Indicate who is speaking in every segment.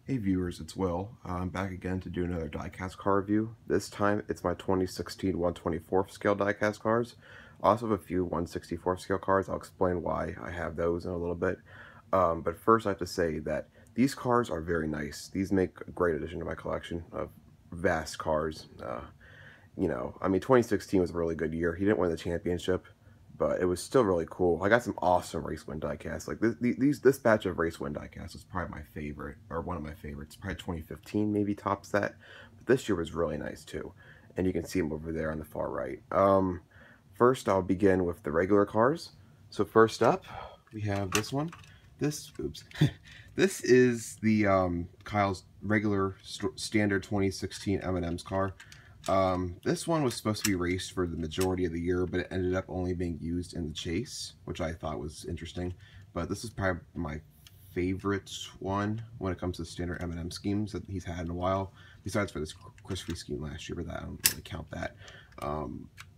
Speaker 1: Hey viewers, it's Will. I'm back again to do another diecast car review. This time it's my 2016 1/24th scale diecast cars. I also have a few 1/64th scale cars. I'll explain why I have those in a little bit. But first I have to say that these cars are very nice. These make a great addition to my collection of vast cars. I mean 2016 was a really good year. He didn't win the championship, but it was still really cool. I got some awesome race win diecast. Like this batch of race win diecast was probably my favorite, or one of my favorites. Probably 2015 maybe tops that. But this year was really nice too, and you can see them over there on the far right. First I'll begin with the regular cars. So first up we have this one. This is the Kyle's regular standard 2016 M&M's car. This one was supposed to be raced for the majority of the year, but it ended up only being used in the chase, which I thought was interesting. But this is probably my favorite one when it comes to standard M&M schemes that he's had in a while, besides for this Christmas scheme last year, but that I don't really count that.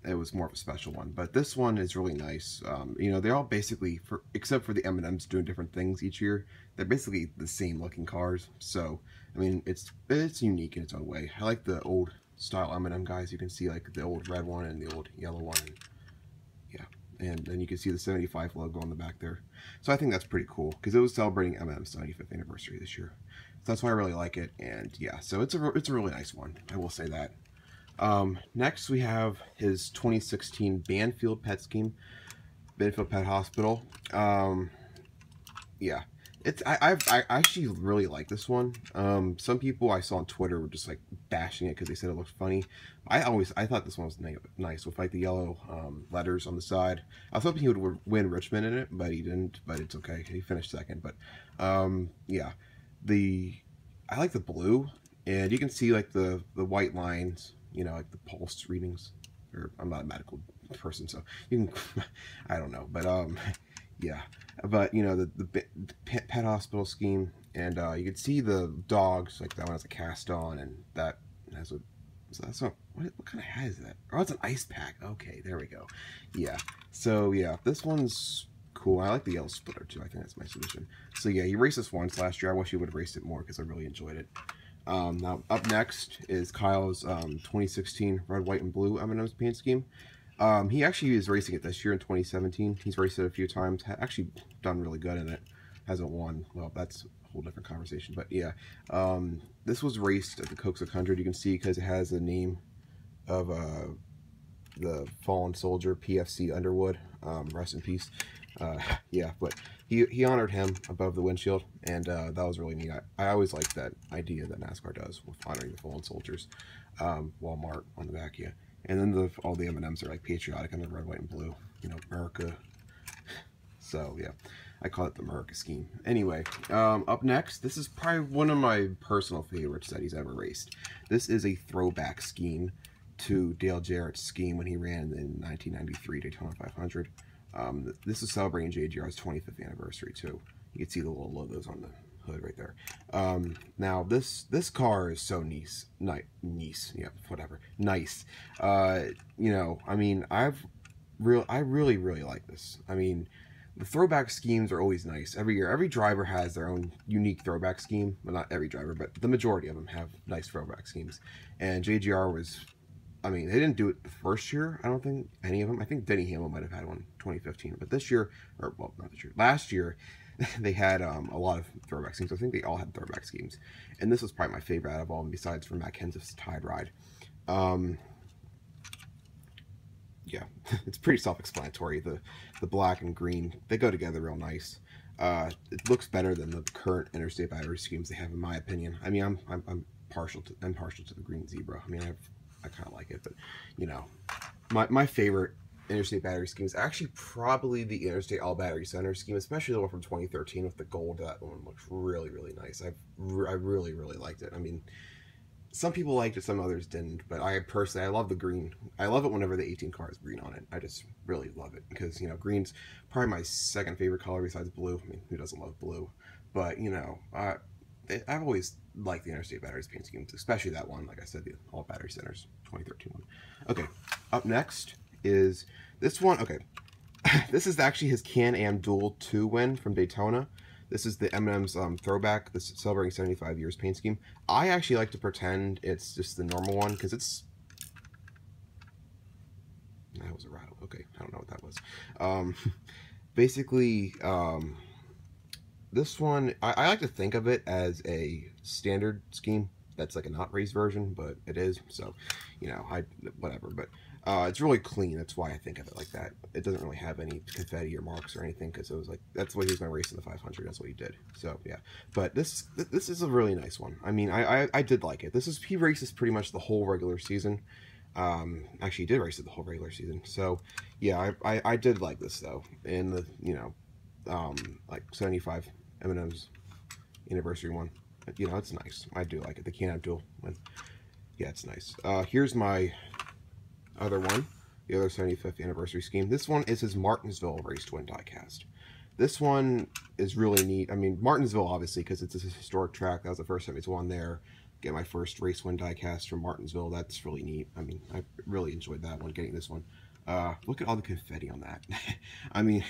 Speaker 1: It was more of a special one, but this one is really nice. They're all basically, except for the M&Ms doing different things each year, they're basically the same looking cars. So, I mean, it's unique in its own way. I like the old style M&M guys. You can see like the old red one and the old yellow one, and yeah, and then you can see the 75 logo on the back there. So I think that's pretty cool because it was celebrating M&M's 75th anniversary this year. So that's why I really like it, and yeah, so it's a really nice one, I will say that. Next we have his 2016 Banfield Pet Scheme, Banfield Pet Hospital. Yeah, I actually really like this one. Some people I saw on Twitter were just like bashing it because they said it looked funny. I thought this one was nice with like the yellow letters on the side. I was hoping he would win Richmond in it, but he didn't. But it's okay. He finished second. But yeah, I like the blue, and you can see like the white lines. Like the pulse readings. Or I'm not a medical person, so you can I don't know, but yeah, but the pet hospital scheme, and you can see the dogs, like that one has a cast on, and that has a, so that's not, what kind of hat is that? Oh, it's an ice pack. Okay, there we go. Yeah, so yeah, this one's cool. I like the yellow splitter too. I think that's my solution. So yeah, he raced this once last year. I wish he would have raced it more because I really enjoyed it. Now up next is Kyle's 2016 red, white, and blue M&M's paint scheme. He actually is racing it this year in 2017. He's raced it a few times, actually done really good in it. Hasn't won. Well, that's a whole different conversation. But yeah, this was raced at the Cokes 100. You can see because it has the name of the fallen soldier, PFC Underwood. Rest in peace. Yeah, but he honored him above the windshield, and that was really neat. I always like that idea that NASCAR does with honoring the fallen soldiers. Walmart on the back, yeah. And then all the M&Ms are like patriotic on the red, white, and blue. America. So yeah, I call it the America scheme. Anyway, up next, this is probably one of my personal favorites that he's ever raced. This is a throwback scheme to Dale Jarrett's scheme when he ran in 1993 Daytona 500. This is celebrating JGR's 25th anniversary too. You can see the little logos on the hood right there. Now this car is so nice. Yeah, whatever. Nice. I mean, I really like this. I mean, the throwback schemes are always nice. Every year, every driver has their own unique throwback scheme. Well, not every driver, but the majority of them have nice throwback schemes. And JGR was, I mean, they didn't do it the first year. I don't think any of them. I think Denny Hamlin might have had one in 2015. But this year, or well, not this year, last year, they had a lot of throwback schemes. I think they all had throwback schemes. And this was probably my favorite out of all of them, besides for Matt Kenseth's Tide Ride. Yeah, it's pretty self-explanatory. The black and green, they go together real nice. It looks better than the current interstate battery schemes they have, in my opinion. I mean, I'm partial to the green zebra. I mean, I kind of like it, but my favorite interstate battery scheme is actually probably the interstate all battery center scheme, especially the one from 2013 with the gold. That one looks really nice. I really liked it. I mean, some people liked it, some others didn't, but I personally, I love the green. I love it whenever the 18 car is green on it. I just really love it because green's probably my second favorite color besides blue. I mean, who doesn't love blue? But I've always liked the interstate batteries paint schemes, especially that one. Like I said, the all battery centers 2013 one. Okay, up next is this one. Okay, this is actually his Can-Am Duel 2 win from Daytona. This is the M&M's throwback, this celebrating 75 years paint scheme. I actually like to pretend it's just the normal one because it's... That was a rattle. Okay, I don't know what that was. Basically, this one, I like to think of it as a standard scheme. That's like a not race version, but it is. So, you know, whatever. But it's really clean. That's why I think of it like that. It doesn't really have any confetti or marks or anything because it was like, that's what he was going to race in the 500. That's what he did. So, yeah. But this is a really nice one. I mean, I did like it. He races pretty much the whole regular season. Actually, he did race it the whole regular season. So, yeah, I did like this, though. In the, you know, like 75 M&M's anniversary one. You know, it's nice. I do like it. The Can-Am Dual one. Yeah, it's nice. Here's my other one, the other 75th anniversary scheme. This one is his Martinsville race twin diecast. This one is really neat. I mean, Martinsville, obviously, because it's a historic track. That was the first time it's won there. Get my first race win diecast from Martinsville. That's really neat. I mean, I really enjoyed that one, getting this one. Look at all the confetti on that. I mean,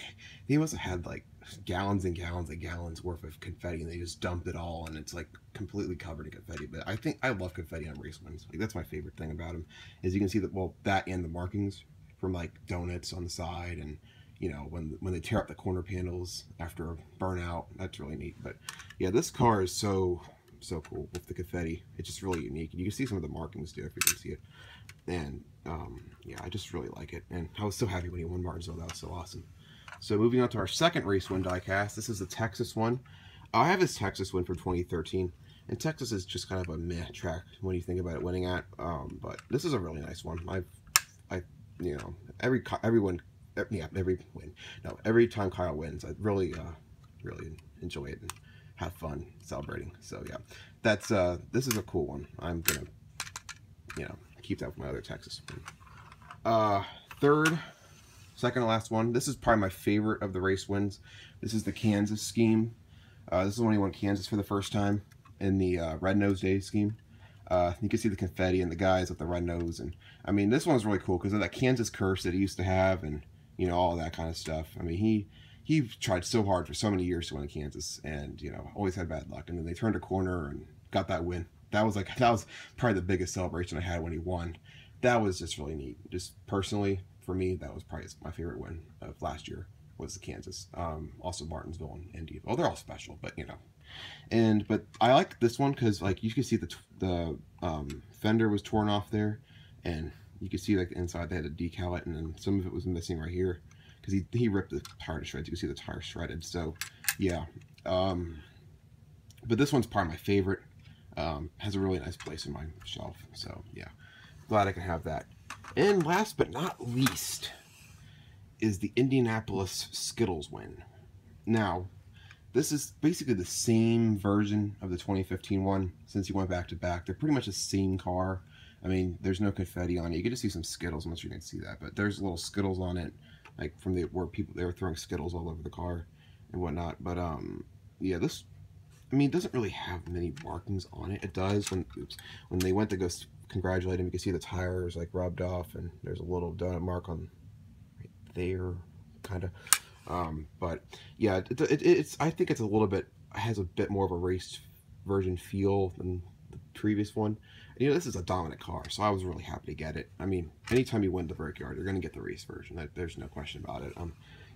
Speaker 1: he must have had like gallons and gallons and gallons worth of confetti, and they just dumped it all, and it's like completely covered in confetti. But I think I love confetti on race wins. Like, that's my favorite thing about him, is you can see that, well, that and the markings from like donuts on the side, and you know, when they tear up the corner panels after a burnout. That's really neat. But yeah, this car is so cool with the confetti. It's just really unique, and you can see some of the markings too if you can see it. And yeah, I just really like it, and I was so happy when he won Martinsville. That was so awesome. So moving on to our second race win diecast. This is the Texas one. I have this Texas win from 2013, and Texas is just kind of a meh track when you think about it winning at. But this is a really nice one. You know, every win. No, every time Kyle wins, I really enjoy it and have fun celebrating. So yeah, that's this is a cool one. I'm gonna, you know, keep that with my other Texas one. Second to last one. This is probably my favorite of the race wins. This is the Kansas scheme. This is when he won Kansas for the first time in the Red Nose Day scheme. You can see the confetti and the guys with the red nose, and I mean, this one's really cool because of that Kansas curse that he used to have, and you know, all that kind of stuff. I mean, he tried so hard for so many years to win Kansas, and you know, always had bad luck. And then they turned a corner and got that win. That was probably the biggest celebration I had when he won. That was just really neat. Just personally, for me, that was probably my favorite win of last year, was the Kansas. Also Martinsville and Indy. Well, they're all special, but you know. But I like this one because like you can see the fender was torn off there, and you can see like inside they had to decal it, and then some of it was missing right here because he ripped the tire to shreds. You can see the tire shredded. So yeah, but this one's probably my favorite. Has a really nice place in my shelf. So yeah, glad I can have that. And last but not least is the Indianapolis Skittles win. Now, this is basically the same version of the 2015 one since he went back to back. They're pretty much the same car. I mean, there's no confetti on it. You get to see some Skittles. I'm not sure you can see that, but there's little Skittles on it, like from they were throwing Skittles all over the car and whatnot. But yeah, this, I mean, it doesn't really have many markings on it. It does when they went to go congratulate him. You can see the tires like rubbed off, and there's a little donut mark on right there, kind of. But yeah, it's I think it's a little bit, has a bit more of a race version feel than the previous one. And, you know, this is a dominant car, so I was really happy to get it. I mean, anytime you win the Brickyard, you're going to get the race version. There's no question about it.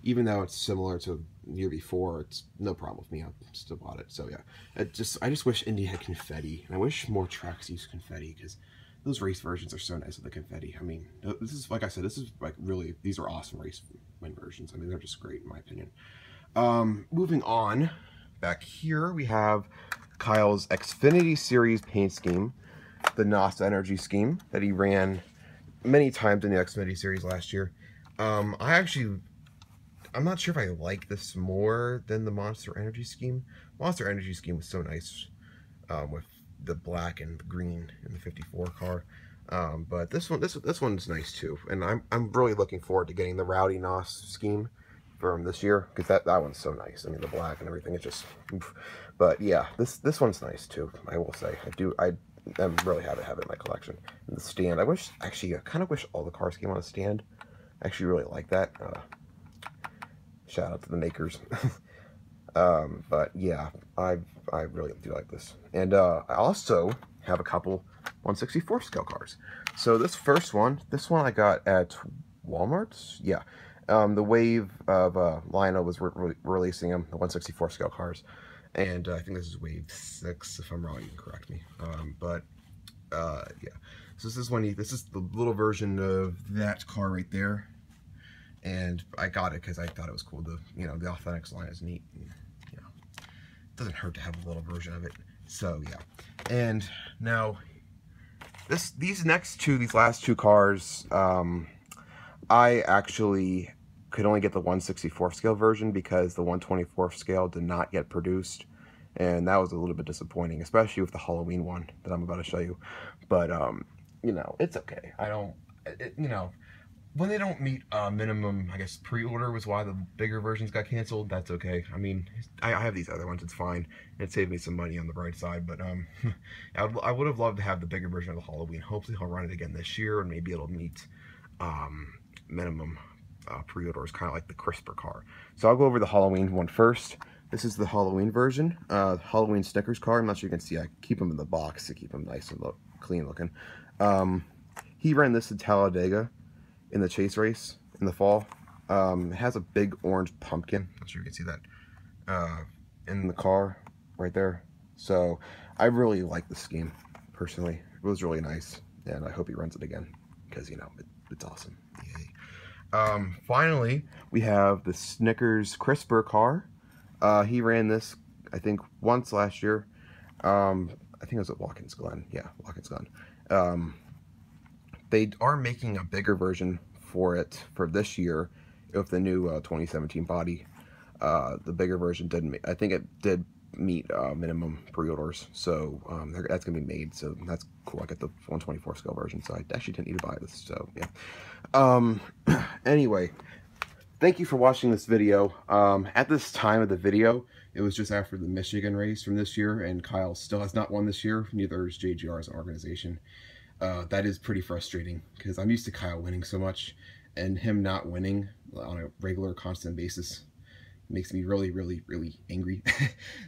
Speaker 1: Even though it's similar to the year before, it's no problem with me. I still bought it. So yeah, I just wish Indy had confetti, and I wish more tracks use confetti because those race versions are so nice with the confetti. I mean, this is, like I said, this is like really, these are awesome race win versions. I mean, they're just great in my opinion. Moving on, back here we have Kyle's Xfinity Series paint scheme, the NASA Energy scheme that he ran many times in the Xfinity Series last year. I'm not sure if I like this more than the Monster Energy scheme. Monster Energy scheme was so nice with the black and green in the 54 car. But this one's nice too, and I'm really looking forward to getting the Rowdy NOS scheme from this year because that one's so nice. I mean, the black and everything, it's just oof. But yeah, this one's nice too, I will say. I'm really happy to have it in my collection. And the stand, I kind of wish all the cars came on a stand. I actually really like that. Shout out to the makers. But yeah, I really do like this. And I also have a couple 1/64 scale cars. So this one I got at Walmart. Yeah. The wave of Lionel was releasing them, the 1/64 scale cars. And I think this is wave 6, if I'm wrong, you can correct me. Yeah. So this is the little version of that car right there. And I got it because I thought it was cool. The the Authentics line is neat. And, it doesn't hurt to have a little version of it. So yeah. And now these last two cars, I actually could only get the 1/64 scale version because the 1/24 scale did not get produced, and that was a little bit disappointing, especially with the Halloween one that I'm about to show you. But it's okay. I don't, when they don't meet minimum, I guess pre-order was why the bigger versions got canceled. That's okay. I mean, I have these other ones. It's fine. It saved me some money on the bright side. But I would have loved to have the bigger version of the Halloween. Hopefully, he'll run it again this year, and maybe it'll meet minimum pre-orders, kind of like the CRISPR car. So I'll go over the Halloween one first. This is the Halloween version, Halloween Snickers car. I'm not sure you can see. I keep them in the box to keep them nice and clean looking. He ran this in Talladega in the chase race in the fall. It has a big orange pumpkin. I'm not sure you can see that in the car right there. So I really like this scheme personally. It was really nice, and I hope he runs it again because it's awesome. Yay. Finally, we have the Snickers CRISPR car. He ran this, I think, once last year. I think it was at Watkins Glen. Yeah, Watkins Glen. They are making a bigger version for it for this year with the new 2017 body. The bigger version didn't. I think it did meet minimum pre-orders, so that's gonna be made. So that's cool. I got the 1/24 scale version, so I actually didn't need to buy this. So yeah. Anyway, thank you for watching this video. At this time of the video, it was just after the Michigan race from this year, and Kyle still has not won this year. Neither is JGR as an organization. That is pretty frustrating because I'm used to Kyle winning so much, and him not winning on a regular, constant basis makes me really, really, really angry.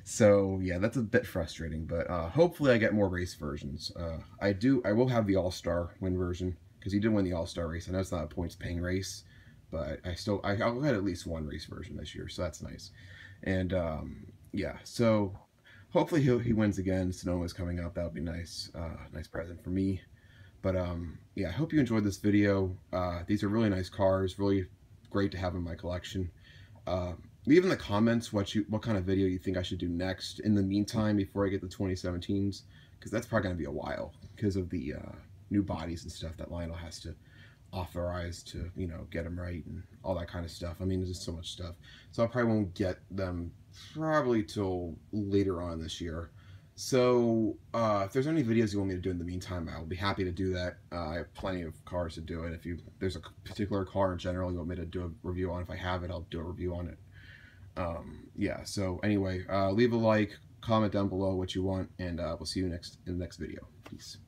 Speaker 1: So yeah, that's a bit frustrating, but hopefully I get more race versions. I will have the All-Star win version because he did win the All-Star race. I know it's not a points-paying race, but I'll get at least one race version this year, so that's nice. And yeah, so hopefully he wins again. Sonoma's coming up. That would be nice. Nice present for me. But yeah, I hope you enjoyed this video. These are really nice cars, really great to have in my collection. Leave in the comments what kind of video you think I should do next in the meantime before I get the 2017s, because that's probably going to be a while because of the new bodies and stuff that Lionel has to authorize to get them right and all that kind of stuff. I mean, there's just so much stuff, so I probably won't get them probably till later on this year. So if there's any videos you want me to do in the meantime, I'll be happy to do that. I have plenty of cars to do it. If there's a particular car in general you want me to do a review on, if I have it, I'll do a review on it. Yeah, so anyway, leave a like, comment down below what you want, and we'll see you in the next video. Peace.